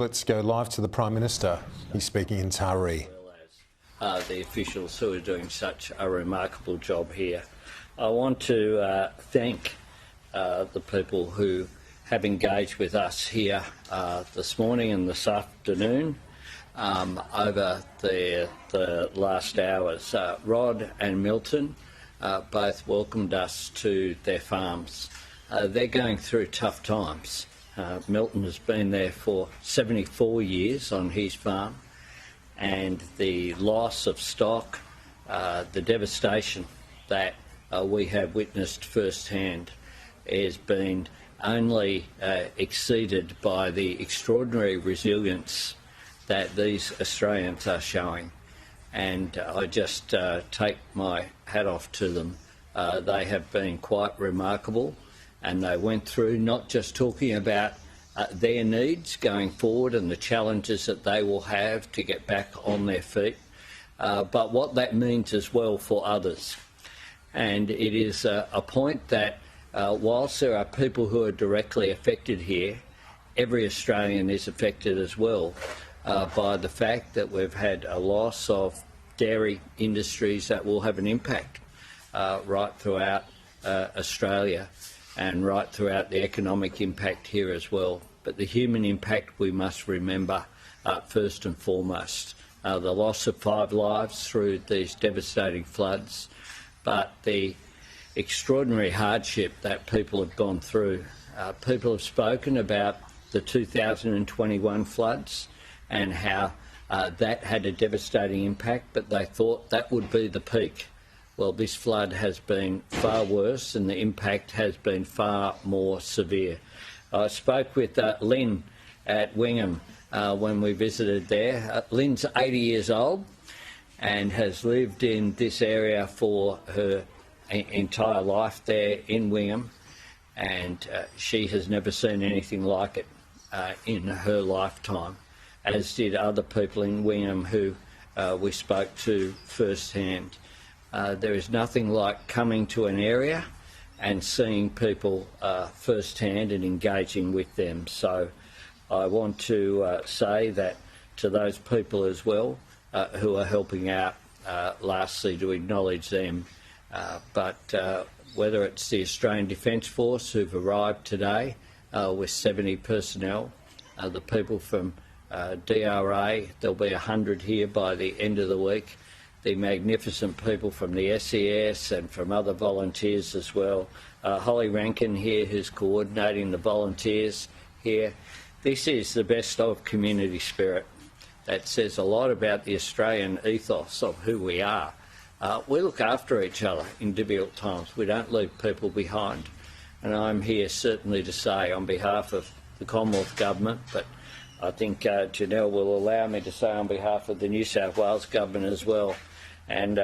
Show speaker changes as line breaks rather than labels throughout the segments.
Let's go live to the Prime Minister. He's speaking in Taree.
The officials who are doing such a remarkable job here. I want to thank the people who have engaged with us here this morning and this afternoon over the last hours. Rod and Milton both welcomed us to their farms. They're going through tough times. Milton has been there for 74 years on his farm, and the loss of stock, the devastation that we have witnessed firsthand has been only exceeded by the extraordinary resilience that these Australians are showing. And I just take my hat off to them. They have been quite remarkable, and they went through not just talking about their needs going forward and the challenges that they will have to get back on their feet, but what that means as well for others. And it is a point that whilst there are people who are directly affected here, every Australian is affected as well by the fact that we've had a loss of dairy industries that will have an impact right throughout Australia and right throughout the economic impact here as well. But the human impact we must remember first and foremost. The loss of 5 lives through these devastating floods, but the extraordinary hardship that people have gone through. People have spoken about the 2021 floods and how that had a devastating impact, but they thought that would be the peak. Well, this flood has been far worse and the impact has been far more severe. I spoke with Lynn at Wingham when we visited there. Lynn's 80 years old and has lived in this area for her entire life there in Wingham, and she has never seen anything like it in her lifetime, as did other people in Wingham who we spoke to firsthand. There is nothing like coming to an area and seeing people firsthand and engaging with them. So I want to say that to those people as well who are helping out, lastly to acknowledge them. But whether it's the Australian Defence Force who've arrived today with 70 personnel, the people from DRA, there'll be 100 here by the end of the week, the magnificent people from the SES and from other volunteers as well. Holly Rankin here, who's coordinating the volunteers here. This is the best of community spirit. That says a lot about the Australian ethos of who we are. We look after each other in difficult times. We don't leave people behind. And I'm here certainly to say on behalf of the Commonwealth Government, but I think Janelle will allow me to say on behalf of the New South Wales Government as well. And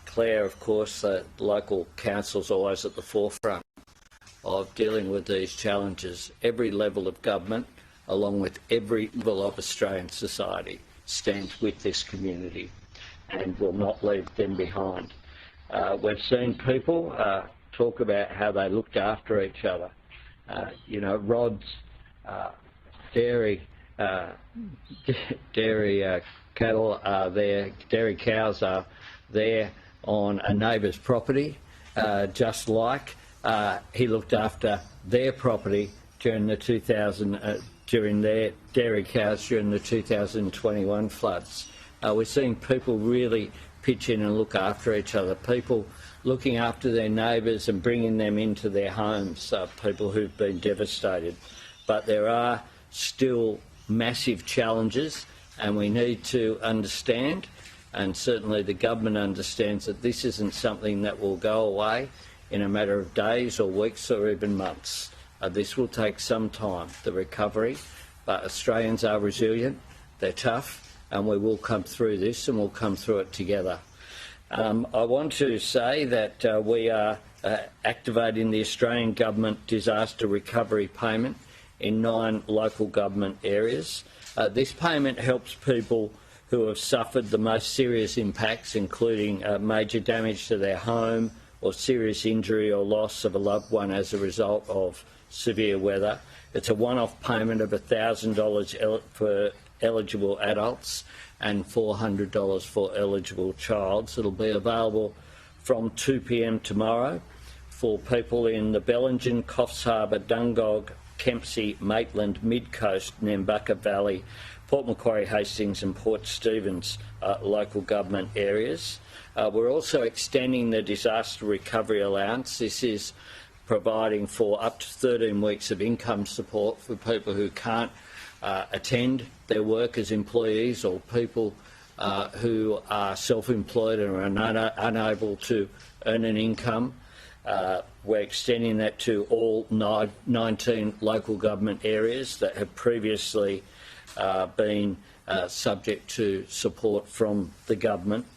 Claire, of course, the local council's always at the forefront of dealing with these challenges. Every level of government, along with every level of Australian society, stands with this community and will not leave them behind. We've seen people talk about how they looked after each other. You know, Rod's dairy cattle are there, dairy cows are there on a neighbour's property, just like he looked after their property during the during their dairy cows during the 2021 floods. We're seeing people really pitch in and look after each other, people looking after their neighbours and bringing them into their homes, people who've been devastated. But there are still massive challenges, and we need to understand, and certainly the government understands, that this isn't something that will go away in a matter of days or weeks or even months. This will take some time, the recovery, but Australians are resilient, they're tough, and we will come through this and we'll come through it together. I want to say that we are activating the Australian Government Disaster Recovery Payment in 9 local government areas. This payment helps people who have suffered the most serious impacts, including major damage to their home or serious injury or loss of a loved one as a result of severe weather, It's a one-off payment of $1,000 for eligible adults and $400 for eligible childs. It'll be available from 2 p.m. tomorrow for people in the Bellingen, Coffs Harbour, Dungog, Kempsey, Maitland, Mid-Coast, Nambucca Valley, Port Macquarie, Hastings and Port Stephens local government areas. We're also extending the disaster recovery allowance. This is providing for up to 13 weeks of income support for people who can't attend their work as employees, or people who are self-employed and are unable to earn an income. We're extending that to all 19 local government areas that have previously been subject to support from the government.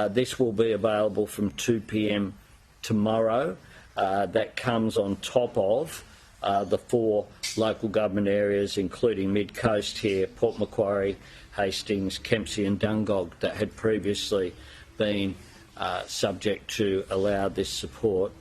This will be available from 2 p.m. tomorrow. That comes on top of the 4 local government areas, including Mid-Coast here, Port Macquarie, Hastings, Kempsey and Dungog, that had previously been subject to allow this support.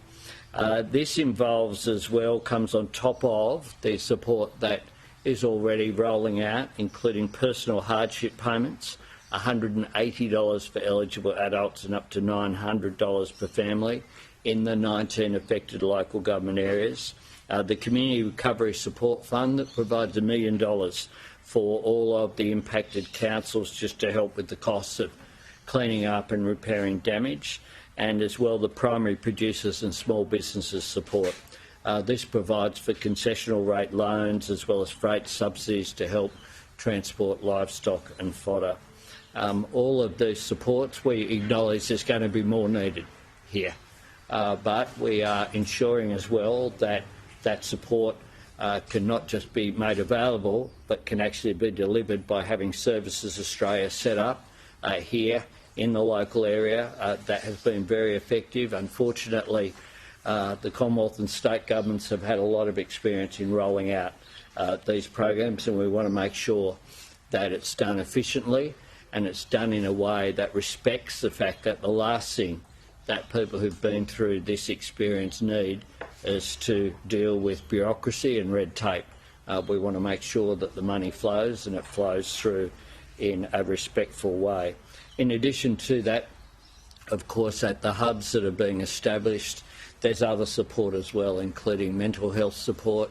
This involves as well, comes on top of the support that is already rolling out, including personal hardship payments, $180 for eligible adults and up to $900 per family in the 19 affected local government areas. The Community Recovery Support Fund that provides $1 million for all of the impacted councils just to help with the costs of cleaning up and repairing damage, and as well the primary producers and small businesses support. This provides for concessional rate loans as well as freight subsidies to help transport livestock and fodder. All of these supports, we acknowledge there's going to be more needed here, but we are ensuring as well that that support can not just be made available but can actually be delivered by having Services Australia set up here in the local area. That has been very effective. Unfortunately, the Commonwealth and state governments have had a lot of experience in rolling out these programs, and we want to make sure that it's done efficiently and it's done in a way that respects the fact that the last thing that people who've been through this experience need is to deal with bureaucracy and red tape. We want to make sure that the money flows and it flows through in a respectful way. In addition to that, of course, at the hubs that are being established, there's other support as well, including mental health support.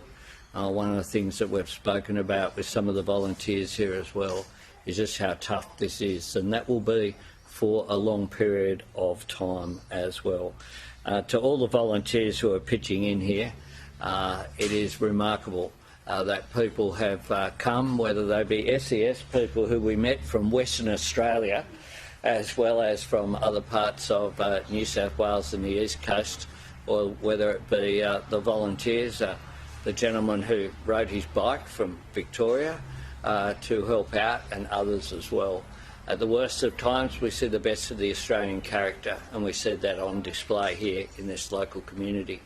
One of the things that we've spoken about with some of the volunteers here as well is just how tough this is, and that will be for a long period of time as well. To all the volunteers who are pitching in here, it is remarkable that people have come, whether they be SES people who we met from Western Australia, as well as from other parts of New South Wales and the East Coast, or whether it be the volunteers, the gentleman who rode his bike from Victoria to help out, and others as well. At the worst of times, we see the best of the Australian character, and we see that on display here in this local community.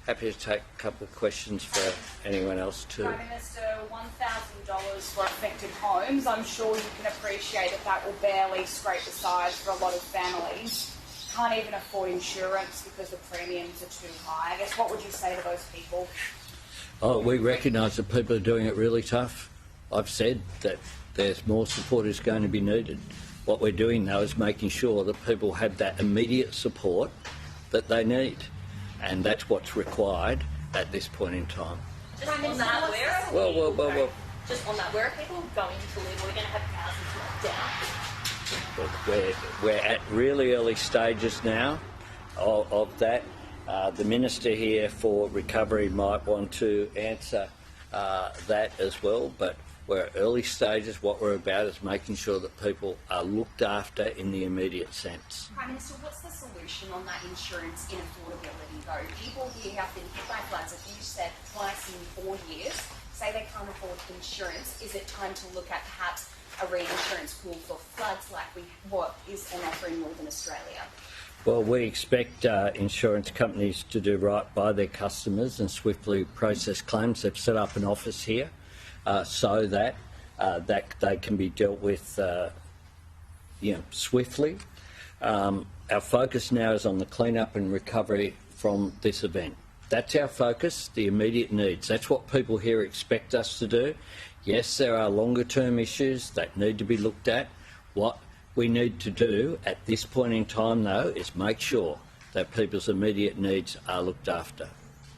Happy to take a couple of questions for anyone else too.
Prime Minister, $1,000 for affected homes. I'm sure you can appreciate that will barely scrape the sides for a lot of families. Can't even afford insurance because the premiums are too high. I guess what would you say to those people?
Oh, we recognise that people are doing it really tough. I've said that there's more support is going to be needed. What we're doing though is making sure that people have that immediate support that they need, and that's what's required at this point in time.
Just on that, where are
Well.
Just on that, where are people going to live? We're going to have houses knocked down.
Look, we're at really early stages now of that. The Minister here for Recovery might want to answer that as well, but we're at early stages. What we're about is making sure that people are looked after in the immediate sense.
Prime Minister, what's the solution on that insurance inaffordability though? People here have been hit by floods, as you said, twice in 4 years. Say they can't afford insurance. Is it time to look at perhaps a reinsurance pool for floods like what is an offer in Northern Australia?
Well, we expect insurance companies to do right by their customers and swiftly process claims. They've set up an office here so that they can be dealt with swiftly. Our focus now is on the clean-up and recovery from this event. That's our focus, the immediate needs. That's what people here expect us to do. Yes, there are longer term issues that need to be looked at. What we need to do at this point in time, though, is make sure that people's immediate needs are looked after.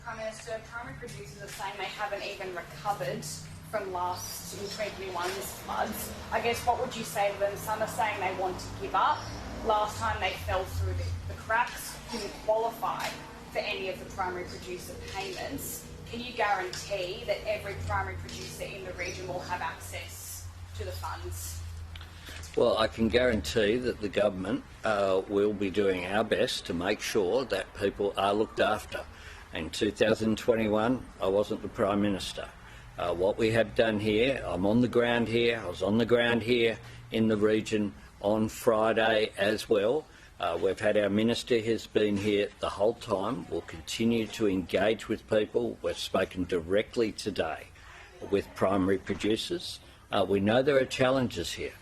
Prime Minister, primary producers are saying they haven't even recovered from last in 2021's floods. I guess what would you say to them? Some are saying they want to give up. Last time they fell through the cracks, didn't qualify for any of the primary producer payments. Can you guarantee that every primary producer in the region will have access to the funds?
Well, I can guarantee that the government will be doing our best to make sure that people are looked after. In 2021, I wasn't the Prime Minister. What we have done here, I'm on the ground here, I was on the ground here in the region on Friday as well. We've had our Minister has been here the whole time. We'll continue to engage with people. We've spoken directly today with primary producers. We know there are challenges here.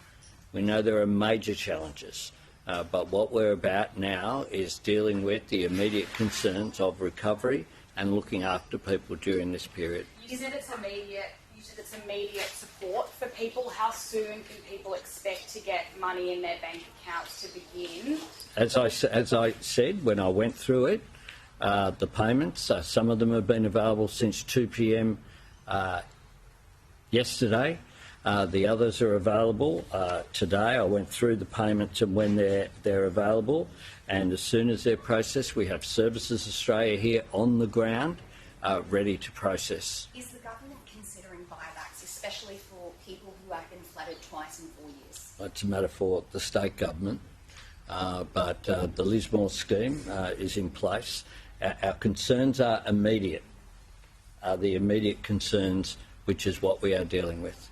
We know there are major challenges. But what we're about now is dealing with the immediate concerns of recovery and looking after people during this period.
You said it's immediate. You said it's immediate support for people. How soon can people expect to get money in their bank accounts to begin? As
I said when I went through it, the payments, some of them have been available since 2 p.m. Yesterday. The others are available today. I went through the payments and when they're available, and as soon as they're processed, we have Services Australia here on the ground, ready to process.
Is the government considering buybacks, especially for people who have been flooded twice in 4 years?
It's a matter for the state government, but the Lismore scheme is in place. Our concerns are immediate, the immediate concerns, which is what we are dealing with.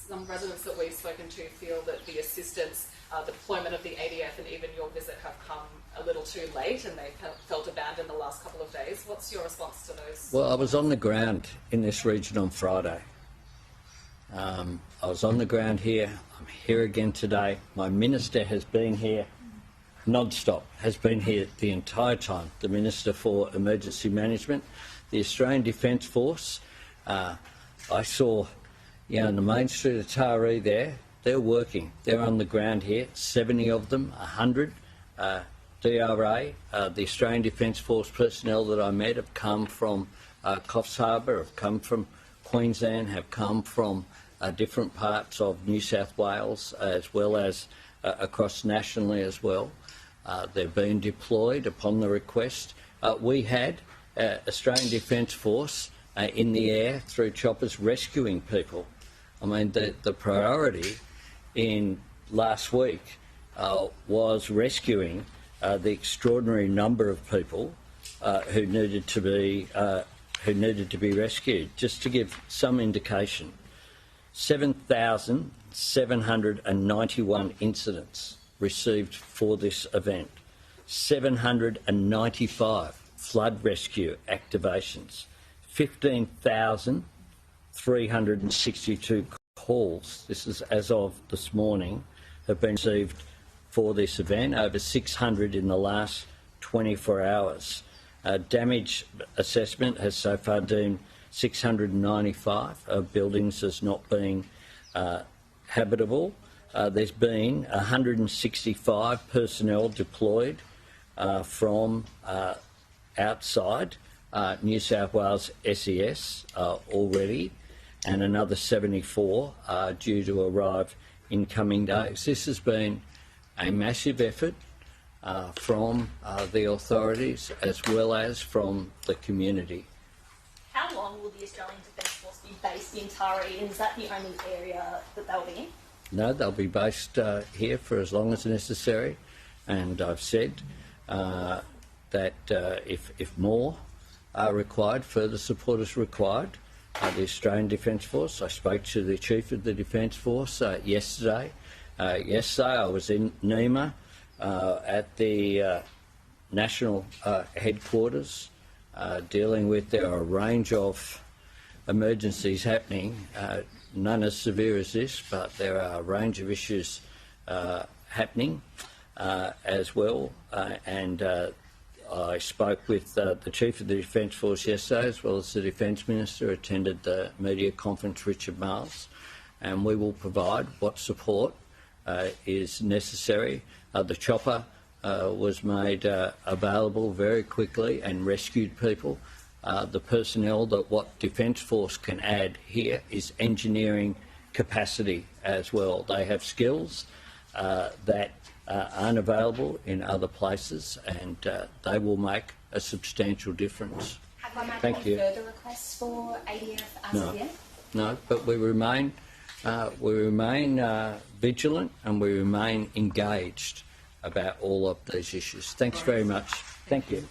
Some residents that we've spoken to feel that the assistance, the deployment of the ADF and even your visit have come a little too late and they felt abandoned the last couple of days. What's your response to those?
Well, I was on the ground in this region on Friday. I was on the ground here. I'm here again today. My Minister has been here non-stop, has been here the entire time. The Minister for Emergency Management, the Australian Defence Force. I saw, on the main street of Taree there, they're working. They're on the ground here, 70 of them, 100 DRA. The Australian Defence Force personnel that I met have come from Coffs Harbour, have come from Queensland, have come from different parts of New South Wales, as well as across nationally as well. They've been deployed upon the request. We had Australian Defence Force in the air through choppers rescuing people. I mean, the priority in last week was rescuing the extraordinary number of people who needed to be rescued. Just to give some indication, 7,791 incidents received for this event, 795 flood rescue activations, 15,362 calls, this is as of this morning, have been received for this event, over 600 in the last 24 hours. Damage assessment has so far deemed 695 buildings as not being habitable. There's been 165 personnel deployed from outside New South Wales SES already, and another 74 are due to arrive in coming days. This has been a massive effort from the authorities as well as from the community.
How long will the Australian Defence Force be based in Taree? Is that the only area that they'll be in?
No, they'll be based here for as long as necessary, and I've said that if more are required, further support is required. The Australian Defence Force, I spoke to the Chief of the Defence Force yesterday. Yesterday I was in Nima at the national headquarters dealing with, there are a range of emergencies happening, none as severe as this, but there are a range of issues happening as well, and I spoke with the Chief of the Defence Force yesterday, as well as the Defence Minister, attended the media conference, Richard Marles, and we will provide what support is necessary. The chopper was made available very quickly and rescued people. The personnel that what Defence Force can add here is engineering capacity as well. They have skills that aren't available in other places, and they will make a substantial difference.
Have I made
Thank
any
you.
further requests for ADF as of yet?
No, but we remain vigilant and we remain engaged about all of these issues. Thanks very much. Thank you.